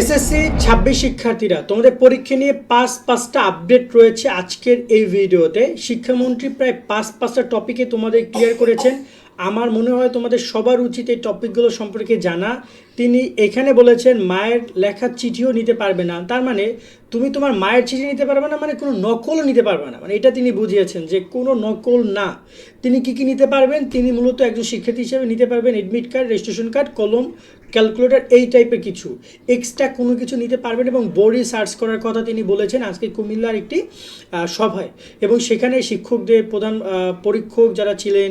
SSC ২৬ শিক্ষার্থীরা তোমাদের পরীক্ষা নিয়ে পাঁচটা আপডেট রয়েছে আজকের এই ভিডিওতে। শিক্ষামন্ত্রী প্রায় পাঁচটা টপিকে তোমাদের ক্লিয়ার করেছেন। আমার মনে হয় তোমাদের সবার উচিত এই টপিকগুলো সম্পর্কে জানা। তিনি এখানে বলেছেন মায়ের লেখা চিঠিও নিতে পারবে না, তার মানে তুমি তোমার মায়ের চিঠি নিতে পারবে না, মানে কোনো নকলও নিতে পারবে না, মানে এটা তিনি বুঝিয়েছেন যে কোনো নকল না। তিনি কি নিতে পারবেন? তিনি মূলত একজন শিক্ষার্থী হিসেবে নিতে পারবেন এডমিট কার্ড, রেজিস্ট্রেশন কার্ড, কলম, ক্যালকুলেটর, এই টাইপের কিছু, এক্সট্রা কোনো কিছু নিতে পারবেন। এবং বোর্ডে সার্চ করার কথা তিনি বলেছেন আজকে কুমিল্লার একটি সভায়, এবং সেখানে শিক্ষকদের প্রধান পরীক্ষক যারা ছিলেন,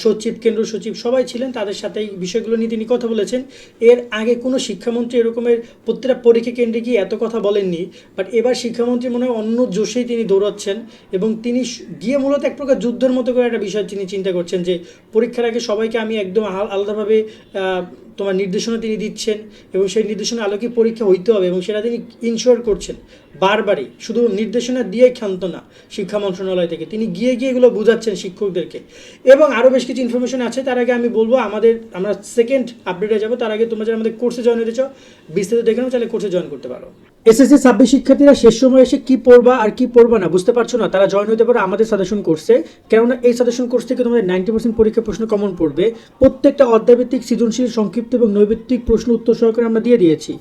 সচিব, কেন্দ্র সচিব সবাই ছিলেন, তাদের সাথে এই বিষয়গুলো নিয়ে তিনি কথা বলেছেন। এর আগে কোনো শিক্ষামন্ত্রী এরকমের প্রত্যেকটা পরীক্ষা কেন্দ্রে গিয়ে এত কথা বলেননি, বাট এবার শিক্ষামন্ত্রী মনে হয় অন্য জোশেই তিনি দৌড়াচ্ছেন, এবং তিনি গিয়ে মূলত এক প্রকার যুদ্ধের মতো করে একটা বিষয় তিনি চিন্তা করছেন যে পরীক্ষার আগে সবাইকে আমি একদম আলাদাভাবে তোমার নির্দেশনা তিনি দিচ্ছেন, এবং সেই নির্দেশনা আলোকে পরীক্ষা হইতে হবে, এবং সেটা তিনি ইনশিওর করছেন বারবারই। শুধু নির্দেশনা দিয়ে ক্ষান্ত না, শিক্ষা মন্ত্রণালয় থেকে তিনি গিয়ে এগুলো বোঝাচ্ছেন শিক্ষকদেরকে। এবং আরও বেশ কিছু ইনফরমেশন আছে, তার আগে আমি বলবো আমরা সেকেন্ড আপডেটে যাবো। তার আগে তোমরা যারা আমাদের কোর্সে জয়েন হতে চাও, বিস্তারিত দেখে নাও, চাইলে কোর্সে জয়েন করতে পারো। এসএসসি ২৬ শিক্ষার্থীরা শেষ সময় এসে কি পড়বা আর কি পড়বা না বুঝতে পারছো না, তারা জয়েন হতে পারো আমাদের সাজেশন কোর্সে। কেননা এই সাজেশন কোর্স থেকে তোমাদের 90% পরীক্ষা প্রশ্ন কমন পড়বে। প্রত্যেকটা অধ্যায়ভিত্তিক সৃজনশীল, সংক্ষিপ্ত এবং নৈবেত্তিক প্রশ্ন উত্তর সহকারে আমরা দিয়ে দিয়েছি,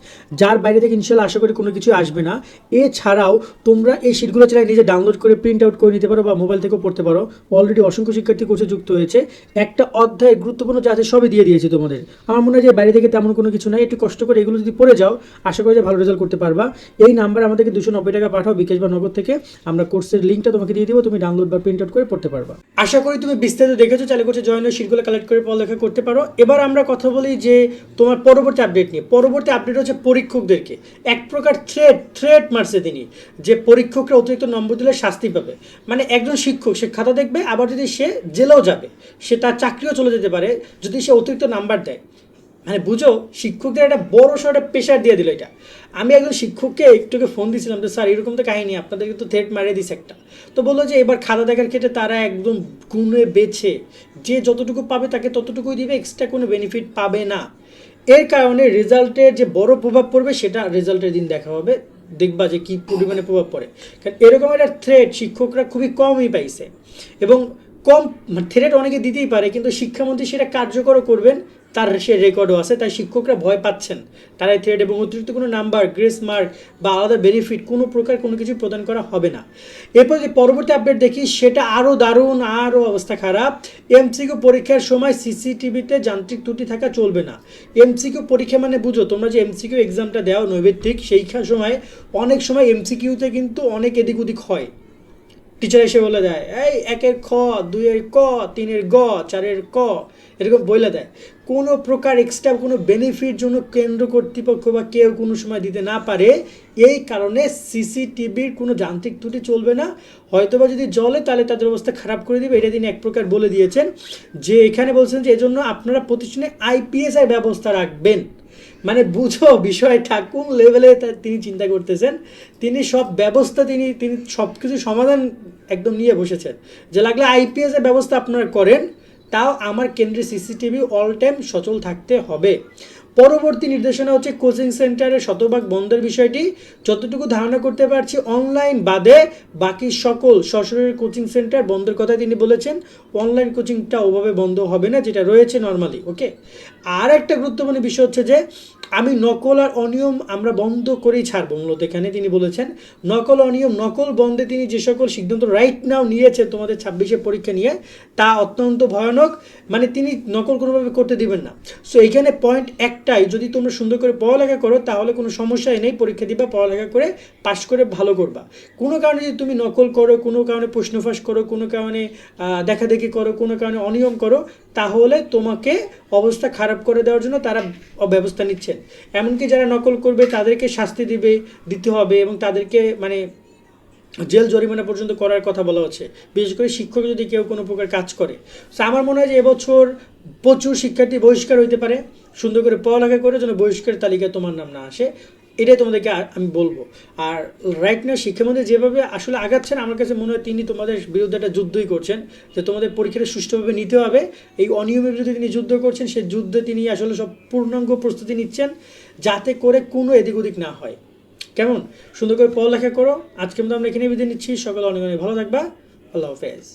যার বাইরে থেকে ইনশাল্লাহ আশা করি কোনো কিছু আসবে না। এছাড়াও তোমরা এই শিটগুলো চাইলে নিজে ডাউনলোড করে প্রিন্ট আউট করে নিতে পারো বা মোবাইল থেকেও পড়তে পারো। অলরেডি অসংখ্য শিক্ষার্থী কোর্সে যুক্ত হয়েছে। একটা অধ্যায় গুরুত্বপূর্ণ যা আছে সবই দিয়ে দিয়েছি তোমাদের। আমার মনে হয় যে বাইরে থেকে তেমন কোনো কিছু নাই, একটু কষ্ট করে এগুলো যদি পড়ে যাও আশা করি যে ভালো রেজাল্ট করতে পারবা। এই নাম্বার আমাদেরকে 290 টাকা পাঠাও বিকাশ বা নগদ থেকে, আমরা কোর্সের লিঙ্কটা তোমাকে দিয়ে দিব, তুমি ডাউনলোড বা প্রিন্ট আউট করে পড়তে পারবা। আশা করি তুমি বিস্তারিত দেখেছো, চাইলে করছে জয়েন হয়ে শিটগুলো কালেক্ট করে পড়ালেখা করতে পারো। এবার আমরা কথা বলি যে তোমার পরবর্তী আপডেট নিয়ে। পরবর্তী আপডেট হচ্ছে পরীক্ষকদেরকে এক প্রকার থ্রেট মারছে তিনি, যে পরীক্ষকরা অতিরিক্ত নম্বর দিলে শাস্তি পাবে। মানে একজন শিক্ষক সে খাতা দেখবে, আবার যদি সে জেলেও যাবে, সে তার চাকরিও চলে যেতে পারে যদি সে অতিরিক্ত নাম্বার দেয়। মানে বুঝো, শিক্ষকদের একটা বড় সড় একটা প্রেশার দিয়ে দিল এটা। আমি একজন শিক্ষককে একটুকে ফোন দিয়েছিলাম যে স্যার এরকম তো কাহিনী, আপনাদেরকে তো থ্রেট মারিয়ে দিছে একটা। তো বললো যে এবার খাতা দেখার ক্ষেত্রে তারা একদম গুণে বেছে যে যতটুকু পাবে তাকে ততটুকুই দিবে, এক্সট্রা কোনো বেনিফিট পাবে না। এর কারণে রেজাল্টের যে বড় প্রভাব পড়বে সেটা রেজাল্টের দিন দেখা হবে, দেখবা যে কী পরিমাণে প্রভাব পড়ে। কারণ এরকম একটা থ্রেট শিক্ষকরা খুবই কমই পাইছে, এবং কম থ্রেট অনেকে দিতেই পারে, কিন্তু শিক্ষামন্ত্রী সেটা কার্যকর করবেন তার সে রেকর্ডও আছে। তাই শিক্ষকরা ভয় পাচ্ছেন, তারা এই থ্রেড এবং অতিরিক্ত কোনো নাম্বার, গ্রেস মার্ক বা আলাদা বেনিফিট কোনো প্রকার কোনো কিছু প্রদান করা হবে না। এরপর যে পরবর্তী আপডেট দেখি সেটা আরও দারুণ, আরও অবস্থা খারাপ। এমসিকিউ পরীক্ষার সময় সিসিটিভিতে যান্ত্রিক ত্রুটি থাকা চলবে না। এমসিকিউ পরীক্ষা মানে বুঝো, তোমরা যে এমসিকিউ এক্সামটা দেও নৈবেত্তিক, সেই সময় অনেক সময় এমসিকিউতে কিন্তু অনেক এদিক ওদিক হয়। টিচার এসে বলে দেয় এই 1-এর খ, 2-এর ক, 3-এর গ, 4-এর ক, এরকম বলে দেয়। কোনো প্রকার এক্সট্রা কোনো বেনিফিট জন্য কেন্দ্র কর্তৃপক্ষ বা কেউ কোনো সময় দিতে না পারে, এই কারণে সিসিটিভির কোনো যান্ত্রিক ত্রুটি চলবে না। হয়তোবা যদি জ্বলে তাহলে তাদের অবস্থা খারাপ করে দিবে, এটা তিনি এক প্রকার বলে দিয়েছেন। যে এখানে বলছেন যে এজন্য আপনারা প্রতিষ্ঠানে আইপিএসআই ব্যবস্থা রাখবেন। মানে বুঝো বিষয়টা কোন লেভেলে তিনি চিন্তা করতেছেন। তিনি সব ব্যবস্থা তিনি সব কিছু সমাধান একদম নিয়ে বসেছেন, যে লাগলে আইপিএসের ব্যবস্থা আপনারা করেন, তাও আমার কেন্দ্রে সিসিটিভি অল টাইম সচল থাকতে হবে। পরবর্তী নির্দেশনা হচ্ছে কোচিং সেন্টারে শতভাগ বন্ধের বিষয়টি। যতটুকু ধারণা করতে পারছি অনলাইন বাদে বাকি সকল সশরীর কোচিং সেন্টার বন্ধের কথা তিনি বলেছেন। অনলাইন কোচিংটা ওভাবে বন্ধ হবে না যেটা রয়েছে নর্মালি। ওকে, আর একটা গুরুত্বপূর্ণ বিষয় হচ্ছে যে আমি নকল আর অনিয়ম আমরা বন্ধ করেই ছাড়বো। মূলত এখানে তিনি বলেছেন নকল অনিয়ম, নকল বন্ধে তিনি যে সকল সিদ্ধান্ত রাইট নাও নিয়েছে তোমাদের 26-এর পরীক্ষা নিয়ে, তা অত্যন্ত ভয়ানক। মানে তিনি নকল কোনোভাবে করতে দিবেন না। সো এইখানে পয়েন্ট একটাই, যদি তোমরা সুন্দর করে পড়ালেখা করো তাহলে কোনো সমস্যাই নেই, পরীক্ষা দিবা, পড়ালেখা করে পাশ করে ভালো করবা। কোনো কারণে যদি তুমি নকল করো, কোনো কারণে প্রশ্ন ফাঁস করো, কোনো কারণে দেখাদেখি করো, কোনো কারণে অনিয়ম করো, তাহলে তোমাকে অবস্থা খারাপ করে দেওয়ার জন্য তারা ব্যবস্থা নিচ্ছেন। এমনকি যারা নকল করবে তাদেরকে শাস্তি দিতে হবে, এবং তাদেরকে মানে জেল জরিমানা পর্যন্ত করার কথা বলা হচ্ছে, বিশেষ করে শিক্ষক যদি কেউ কোনো প্রকার কাজ করে। সো আমার মনে হয় যে এবছর প্রচুর শিক্ষার্থী বহিষ্কার হইতে পারে। সুন্দর করে পড়ালেখা করে যেন বহিষ্কার তালিকায় তোমার নাম না আসে। এটাই তোমাদেরকে আমি বলবো। আর রাইট না শিক্ষামন্ত্রী যেভাবে আসলে আগাচ্ছেন, আমার কাছে মনে হয় তিনি তোমাদের বিরুদ্ধে একটা যুদ্ধই করছেন, যে তোমাদের পরীক্ষাটা সুষ্ঠুভাবে নিতে হবে। এই অনিয়মের বিরুদ্ধে তিনি যুদ্ধ করছেন, সেই যুদ্ধে তিনি আসলে সব পূর্ণাঙ্গ প্রস্তুতি নিচ্ছেন, যাতে করে কোনো এদিক ওদিক না হয়। কেমন? সুন্দর করে পড়ালেখা করো। আজকে মতো আমরা এখানে বিদায় নিচ্ছি। সকালে অনেক অনেক ভালো থাকবা। আল্লাহ হাফেজ।